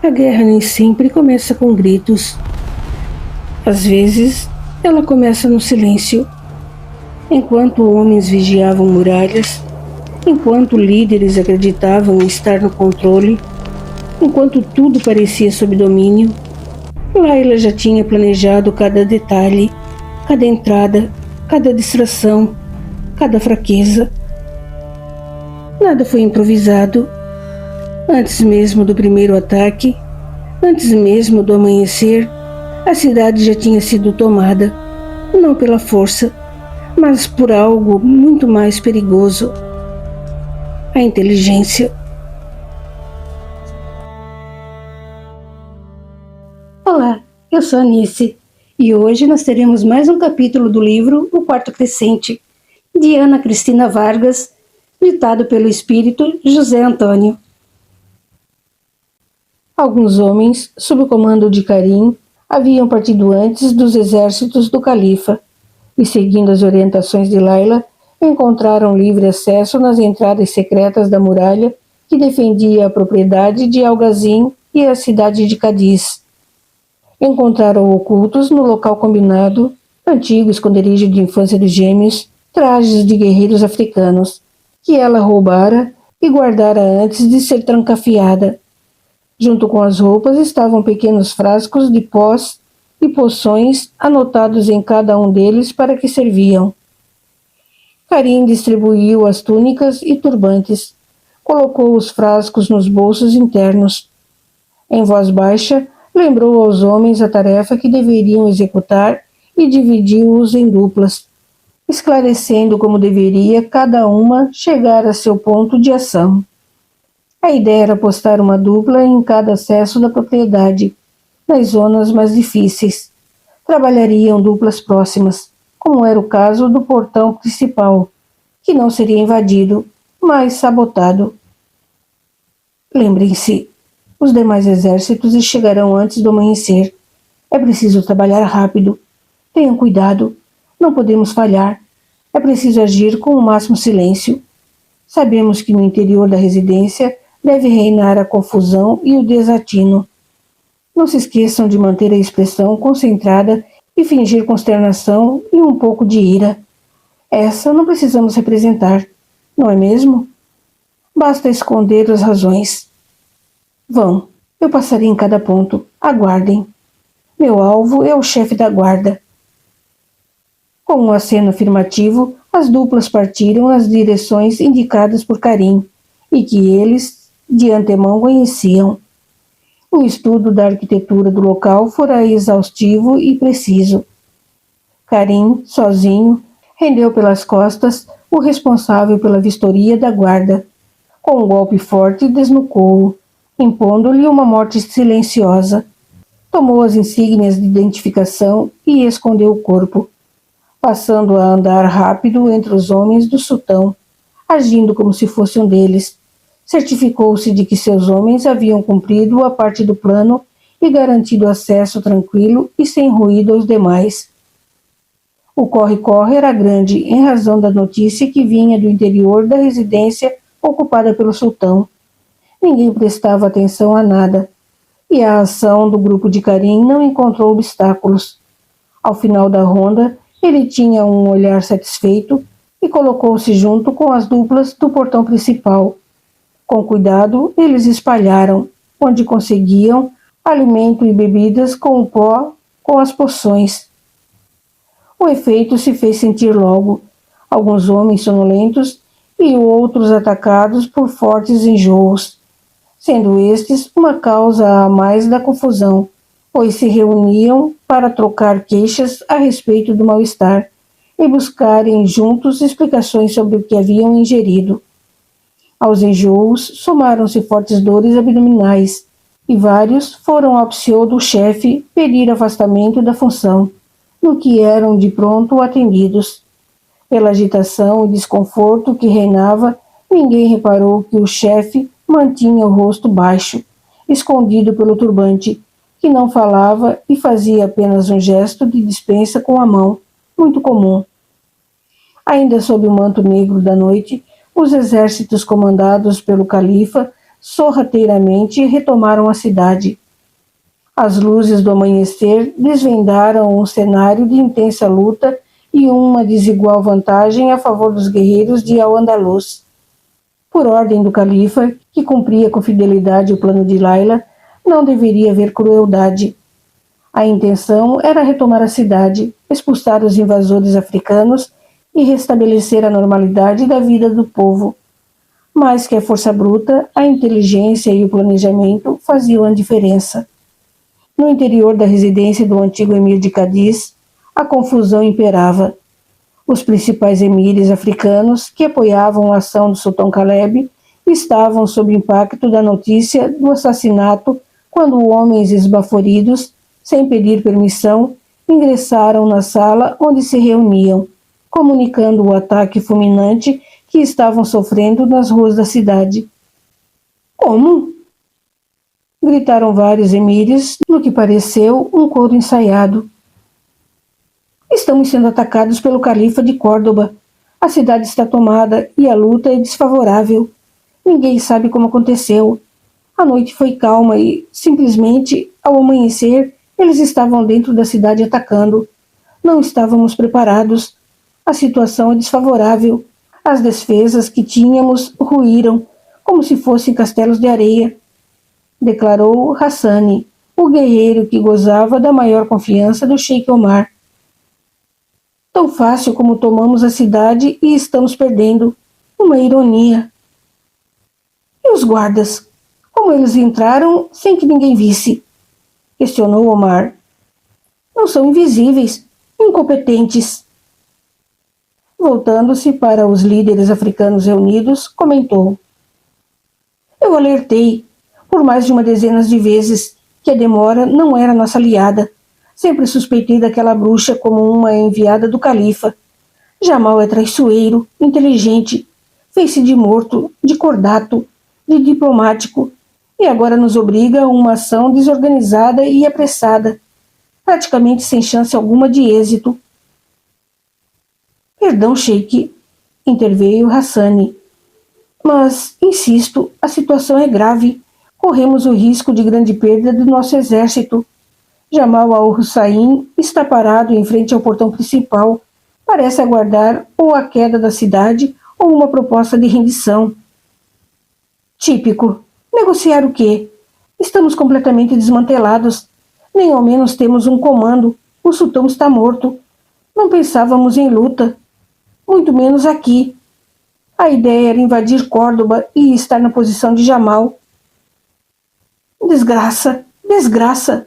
A guerra nem sempre começa com gritos. Às vezes, ela começa no silêncio. Enquanto homens vigiavam muralhas, enquanto líderes acreditavam estar no controle, enquanto tudo parecia sob domínio, Layla já tinha planejado cada detalhe, cada entrada, cada distração, cada fraqueza. Nada foi improvisado. Antes mesmo do primeiro ataque, antes mesmo do amanhecer, a cidade já tinha sido tomada, não pela força, mas por algo muito mais perigoso: a inteligência. Olá, eu sou a Anice e hoje nós teremos mais um capítulo do livro O Quarto Crescente, de Ana Cristina Vargas, ditado pelo espírito José Antônio. Alguns homens, sob o comando de Karim, haviam partido antes dos exércitos do califa e, seguindo as orientações de Layla, encontraram livre acesso nas entradas secretas da muralha que defendia a propriedade de Algazim e a cidade de Cádiz. Encontraram ocultos no local combinado, antigo esconderijo de infância dos gêmeos, trajes de guerreiros africanos, que ela roubara e guardara antes de ser trancafiada. Junto com as roupas estavam pequenos frascos de pós e poções anotados em cada um deles para que serviam. Karim distribuiu as túnicas e turbantes, colocou os frascos nos bolsos internos. Em voz baixa, lembrou aos homens a tarefa que deveriam executar e dividiu-os em duplas, esclarecendo como deveria cada uma chegar a seu ponto de ação. A ideia era postar uma dupla em cada acesso da propriedade, nas zonas mais difíceis. Trabalhariam duplas próximas, como era o caso do portão principal, que não seria invadido, mas sabotado. Lembrem-se, os demais exércitos chegarão antes do amanhecer. É preciso trabalhar rápido. Tenham cuidado. Não podemos falhar. É preciso agir com o máximo silêncio. Sabemos que no interior da residência deve reinar a confusão e o desatino. Não se esqueçam de manter a expressão concentrada e fingir consternação e um pouco de ira. Essa não precisamos representar, não é mesmo? Basta esconder as razões. Vão, eu passarei em cada ponto. Aguardem. Meu alvo é o chefe da guarda. Com um aceno afirmativo, as duplas partiram nas direções indicadas por Karim e que eles de antemão conheciam. O estudo da arquitetura do local fora exaustivo e preciso. Karim, sozinho, rendeu pelas costas o responsável pela vistoria da guarda. Com um golpe forte, desnucou-o, impondo-lhe uma morte silenciosa. Tomou as insígnias de identificação e escondeu o corpo, passando a andar rápido entre os homens do sultão, agindo como se fosse um deles. Certificou-se de que seus homens haviam cumprido a parte do plano e garantido acesso tranquilo e sem ruído aos demais. O corre-corre era grande em razão da notícia que vinha do interior da residência ocupada pelo sultão. Ninguém prestava atenção a nada, e a ação do grupo de Karim não encontrou obstáculos. Ao final da ronda, ele tinha um olhar satisfeito e colocou-se junto com as duplas do portão principal. Com cuidado, eles espalharam, onde conseguiam, alimento e bebidas com o pó, com as poções. O efeito se fez sentir logo. Alguns homens sonolentos e outros atacados por fortes enjoos, sendo estes uma causa a mais da confusão, pois se reuniam para trocar queixas a respeito do mal-estar e buscarem juntos explicações sobre o que haviam ingerido. Aos enjoos somaram-se fortes dores abdominais, e vários foram ao pseudo-chefe pedir afastamento da função, no que eram de pronto atendidos. Pela agitação e desconforto que reinava, ninguém reparou que o chefe mantinha o rosto baixo, escondido pelo turbante, que não falava e fazia apenas um gesto de dispensa com a mão, muito comum. Ainda sob o manto negro da noite, os exércitos comandados pelo califa sorrateiramente retomaram a cidade. As luzes do amanhecer desvendaram um cenário de intensa luta e uma desigual vantagem a favor dos guerreiros de Al-Andalus. Por ordem do califa, que cumpria com fidelidade o plano de Laila, não deveria haver crueldade. A intenção era retomar a cidade, expulsar os invasores africanos e restabelecer a normalidade da vida do povo. Mais que a força bruta, a inteligência e o planejamento faziam a diferença. No interior da residência do antigo emir de Cádiz, a confusão imperava. Os principais emires africanos que apoiavam a ação do sultão Caleb estavam sob o impacto da notícia do assassinato quando homens esbaforidos, sem pedir permissão, ingressaram na sala onde se reuniam, comunicando o ataque fulminante que estavam sofrendo nas ruas da cidade. Como? Gritaram vários emires, no que pareceu um coro ensaiado. Estamos sendo atacados pelo califa de Córdoba. A cidade está tomada e a luta é desfavorável. Ninguém sabe como aconteceu. A noite foi calma e, simplesmente, ao amanhecer, eles estavam dentro da cidade atacando. Não estávamos preparados. A situação é desfavorável. As defesas que tínhamos ruíram, como se fossem castelos de areia, declarou Hassani, o guerreiro que gozava da maior confiança do Sheik Omar. Tão fácil como tomamos a cidade e estamos perdendo. Uma ironia. E os guardas? Como eles entraram sem que ninguém visse? Questionou Omar. Não são invisíveis, incompetentes. Voltando-se para os líderes africanos reunidos, comentou. Eu alertei, por mais de uma dezena de vezes, que a demora não era nossa aliada. Sempre suspeitei daquela bruxa como uma enviada do califa. Jamal é traiçoeiro, inteligente, fez-se de morto, de cordato, de diplomático, e agora nos obriga a uma ação desorganizada e apressada, praticamente sem chance alguma de êxito. Perdão, Sheik, interveio Hassani. Mas, insisto, a situação é grave. Corremos o risco de grande perda do nosso exército. Jamal al-Hussain está parado em frente ao portão principal. Parece aguardar ou a queda da cidade ou uma proposta de rendição. Típico. Negociar o quê? Estamos completamente desmantelados. Nem ao menos temos um comando. O sultão está morto. Não pensávamos em luta. Muito menos aqui. A ideia era invadir Córdoba e estar na posição de Jamal. Desgraça, desgraça.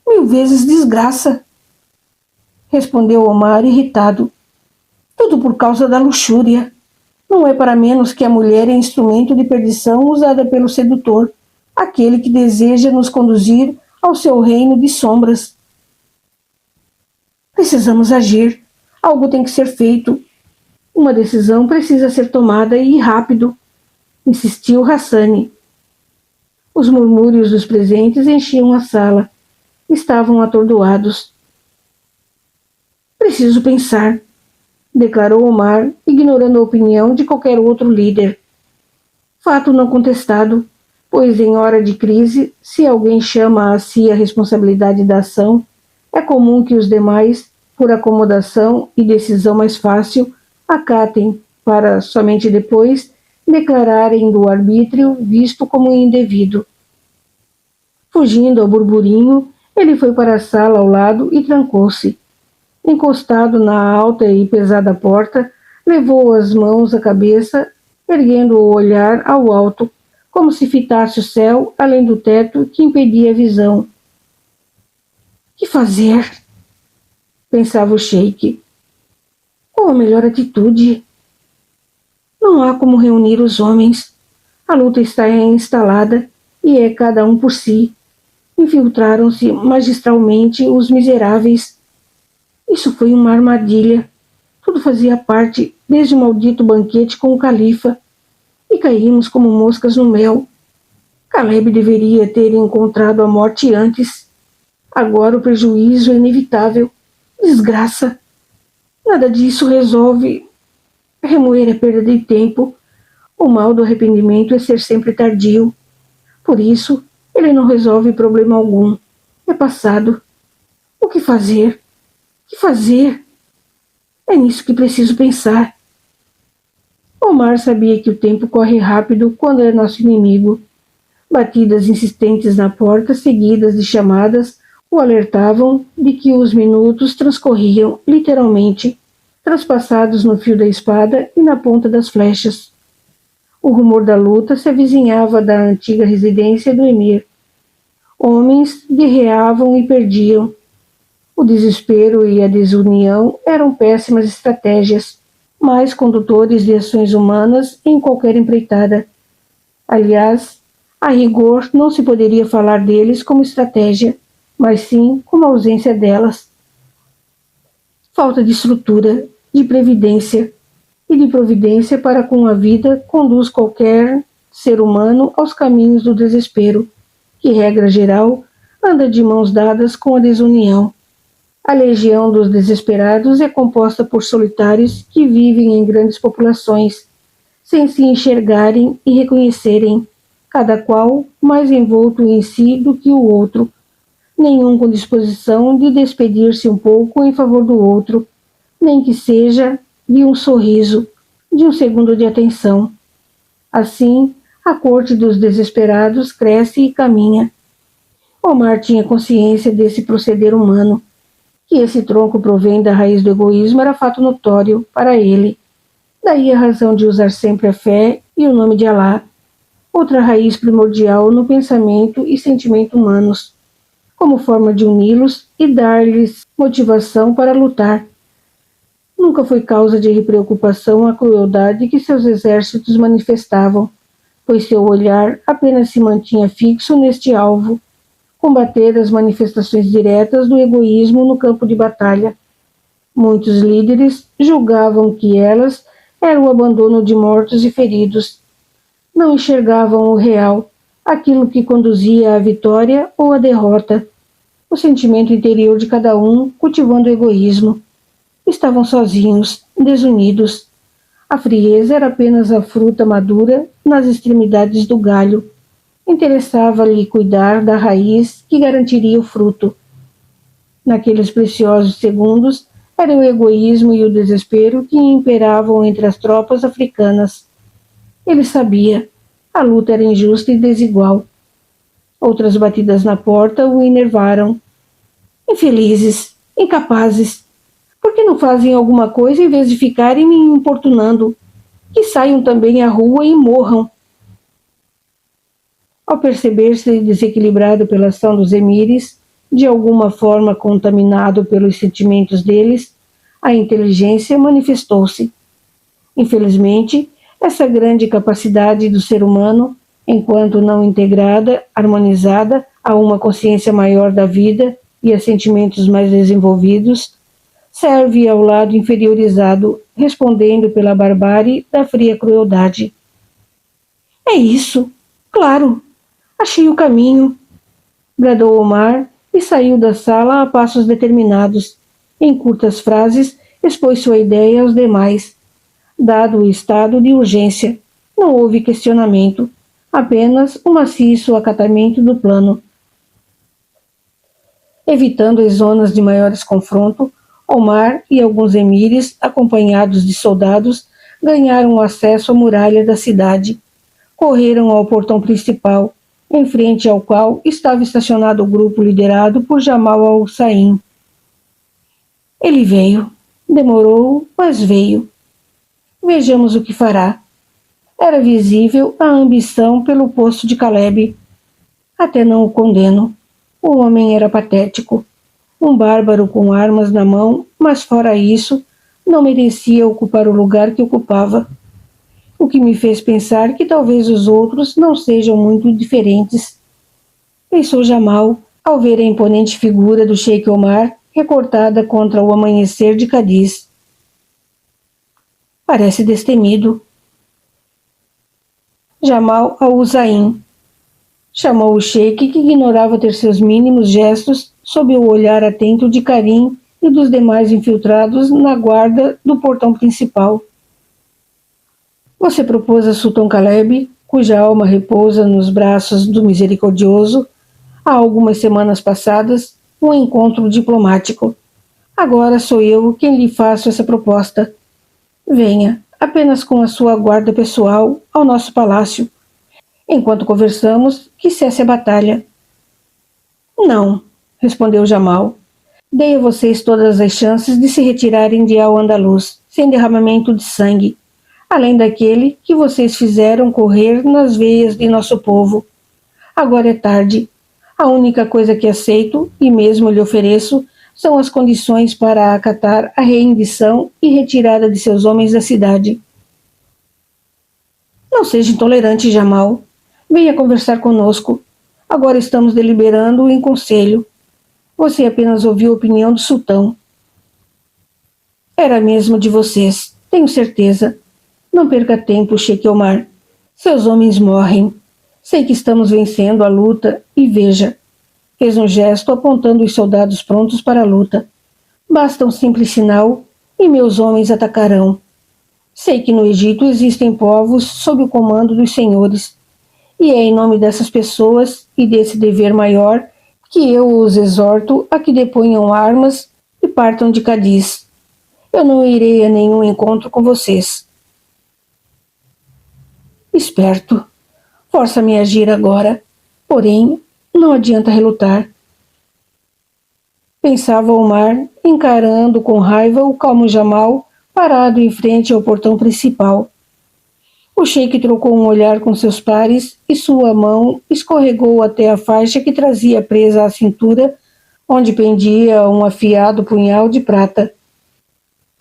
1000 vezes desgraça, respondeu Omar irritado. Tudo por causa da luxúria. Não é para menos que a mulher é instrumento de perdição usada pelo sedutor, aquele que deseja nos conduzir ao seu reino de sombras. Precisamos agir. Algo tem que ser feito. Uma decisão precisa ser tomada e rápido, insistiu Hassani. Os murmúrios dos presentes enchiam a sala. Estavam atordoados. Preciso pensar, declarou Omar, ignorando a opinião de qualquer outro líder. Fato não contestado, pois em hora de crise, se alguém chama a si a responsabilidade da ação, é comum que os demais, por acomodação e decisão mais fácil, acatem para, somente depois, declararem do arbítrio visto como indevido. Fugindo ao burburinho, ele foi para a sala ao lado e trancou-se. Encostado na alta e pesada porta, levou as mãos à cabeça, erguendo o olhar ao alto, como se fitasse o céu além do teto que impedia a visão. Que fazer? Pensava o Sheik. Qual a melhor atitude? Não há como reunir os homens. A luta está instalada e é cada um por si. Infiltraram-se magistralmente os miseráveis. Isso foi uma armadilha. Tudo fazia parte, desde o maldito banquete com o califa. E caímos como moscas no mel. Caleb deveria ter encontrado a morte antes. Agora o prejuízo é inevitável. Desgraça. Nada disso resolve. Remoer é perda de tempo. O mal do arrependimento é ser sempre tardio. Por isso, ele não resolve problema algum. É passado. O que fazer? O que fazer? É nisso que preciso pensar. Omar sabia que o tempo corre rápido quando é nosso inimigo. Batidas insistentes na porta, seguidas de chamadas, o alertavam de que os minutos transcorriam, literalmente, traspassados no fio da espada e na ponta das flechas. O rumor da luta se avizinhava da antiga residência do emir. Homens guerreavam e perdiam. O desespero e a desunião eram péssimas estratégias, mas condutores de ações humanas em qualquer empreitada. Aliás, a rigor não se poderia falar deles como estratégia, mas sim como ausência delas. Falta de estrutura, de previdência e de providência para com a vida conduz qualquer ser humano aos caminhos do desespero, que, regra geral, anda de mãos dadas com a desunião. A legião dos desesperados é composta por solitários que vivem em grandes populações, sem se enxergarem e reconhecerem, cada qual mais envolto em si do que o outro, nenhum com disposição de despedir-se um pouco em favor do outro, nem que seja de um sorriso, de um segundo de atenção. Assim, a corte dos desesperados cresce e caminha. Omar tinha consciência desse proceder humano. Que esse tronco provém da raiz do egoísmo era fato notório para ele. Daí a razão de usar sempre a fé e o nome de Alá, outra raiz primordial no pensamento e sentimento humanos, como forma de uni-los e dar-lhes motivação para lutar. Nunca foi causa de preocupação a crueldade que seus exércitos manifestavam, pois seu olhar apenas se mantinha fixo neste alvo, combater as manifestações diretas do egoísmo no campo de batalha. Muitos líderes julgavam que elas eram o abandono de mortos e feridos. Não enxergavam o real, aquilo que conduzia à vitória ou à derrota, o sentimento interior de cada um cultivando o egoísmo. Estavam sozinhos, desunidos. A frieza era apenas a fruta madura nas extremidades do galho. Interessava-lhe cuidar da raiz que garantiria o fruto. Naqueles preciosos segundos, era o egoísmo e o desespero que imperavam entre as tropas africanas. Ele sabia, a luta era injusta e desigual. Outras batidas na porta o enervaram. Infelizes, incapazes, por que não fazem alguma coisa em vez de ficarem me importunando? Que saiam também à rua e morram. Ao perceber-se desequilibrado pela ação dos emires, de alguma forma contaminado pelos sentimentos deles, a inteligência manifestou-se. Infelizmente, essa grande capacidade do ser humano, enquanto não integrada, harmonizada a uma consciência maior da vida e a sentimentos mais desenvolvidos, serve ao lado inferiorizado, respondendo pela barbárie da fria crueldade. É isso, claro, achei o caminho, bradou Omar e saiu da sala a passos determinados. Em curtas frases, expôs sua ideia aos demais. Dado o estado de urgência, não houve questionamento, apenas um maciço acatamento do plano. Evitando as zonas de maiores confronto, Omar e alguns emires, acompanhados de soldados, ganharam acesso à muralha da cidade. Correram ao portão principal, em frente ao qual estava estacionado o grupo liderado por Jamal al-Saim. Ele veio. Demorou, mas veio. Vejamos o que fará. Era visível a ambição pelo posto de Caleb. Até não o condeno. O homem era patético. Um bárbaro com armas na mão, mas fora isso, não merecia ocupar o lugar que ocupava. O que me fez pensar que talvez os outros não sejam muito diferentes. Pensou Jamal, ao ver a imponente figura do Sheik Omar recortada contra o amanhecer de Cádiz. Parece destemido. Jamal al-Zain chamou o Sheik, que ignorava ter seus mínimos gestos sob o olhar atento de Karim e dos demais infiltrados na guarda do portão principal. Você propôs a Sultão Caleb cuja alma repousa nos braços do misericordioso, há algumas semanas passadas, um encontro diplomático. Agora sou eu quem lhe faço essa proposta. Venha, apenas com a sua guarda pessoal, ao nosso palácio. Enquanto conversamos, que cesse a batalha. Não, respondeu Jamal. Dei a vocês todas as chances de se retirarem de Al-Andalus, sem derramamento de sangue, além daquele que vocês fizeram correr nas veias de nosso povo. Agora é tarde. A única coisa que aceito, e mesmo lhe ofereço, são as condições para acatar a rendição e retirada de seus homens da cidade. Não seja intolerante, Jamal. Venha conversar conosco. Agora estamos deliberando em conselho. Você apenas ouviu a opinião do sultão. Era mesmo de vocês, tenho certeza. Não perca tempo, Sheik Omar. Seus homens morrem. Sei que estamos vencendo a luta e veja. Fez um gesto apontando os soldados prontos para a luta. Basta um simples sinal e meus homens atacarão. Sei que no Egito existem povos sob o comando dos senhores, e é em nome dessas pessoas e desse dever maior que eu os exorto a que deponham armas e partam de Cádiz. Eu não irei a nenhum encontro com vocês. Esperto. Força-me a agir agora, porém, não adianta relutar. Pensava Omar, encarando com raiva o calmo Jamal, parado em frente ao portão principal. O sheik trocou um olhar com seus pares e sua mão escorregou até a faixa que trazia presa à cintura, onde pendia um afiado punhal de prata.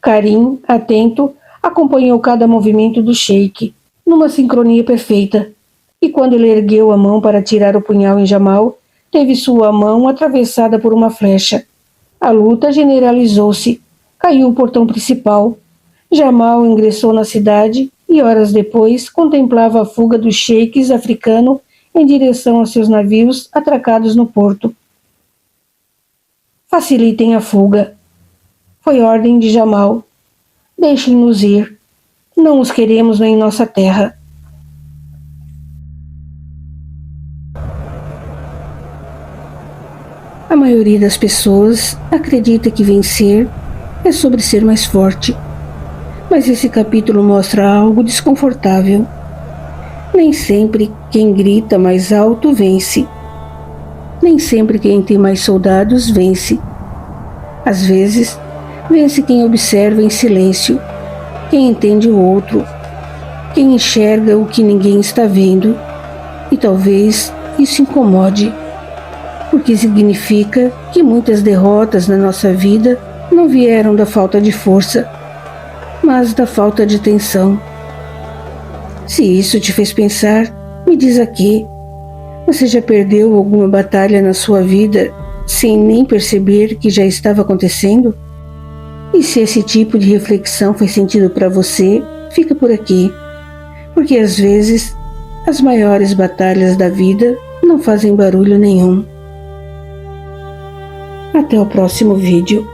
Karim, atento, acompanhou cada movimento do sheik, numa sincronia perfeita, e quando ele ergueu a mão para tirar o punhal em Jamal, teve sua mão atravessada por uma flecha. A luta generalizou-se. Caiu o portão principal. Jamal ingressou na cidade e, horas depois, contemplava a fuga dos sheiks africanos em direção aos seus navios atracados no porto. Facilitem a fuga. Foi ordem de Jamal. Deixem-nos ir. Não os queremos em nossa terra. A maioria das pessoas acredita que vencer é sobre ser mais forte. Mas esse capítulo mostra algo desconfortável. Nem sempre quem grita mais alto vence. Nem sempre quem tem mais soldados vence. Às vezes, vence quem observa em silêncio, quem entende o outro, quem enxerga o que ninguém está vendo. E talvez isso incomode, porque significa que muitas derrotas na nossa vida não vieram da falta de força, mas da falta de atenção. Se isso te fez pensar, me diz aqui, você já perdeu alguma batalha na sua vida sem nem perceber que já estava acontecendo? E se esse tipo de reflexão faz sentido para você, fica por aqui, porque às vezes as maiores batalhas da vida não fazem barulho nenhum. Até o próximo vídeo.